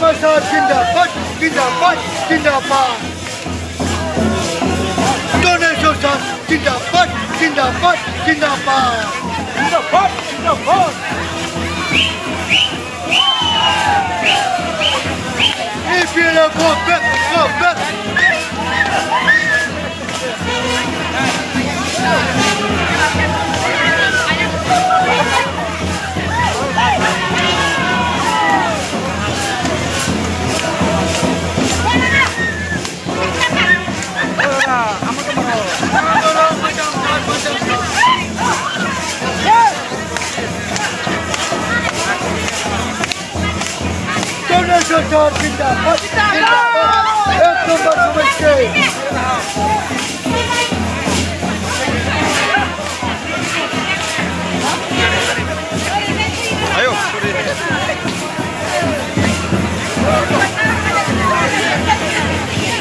Sosal Zindabad, Zindabad, Zindabad. Donald Sosal Zindabad, Zindabad, Zindabad. Zindabad, Zindabad. If you love go back, go back. Donald Sosal Zindabad, Zindabad. Ek number 2.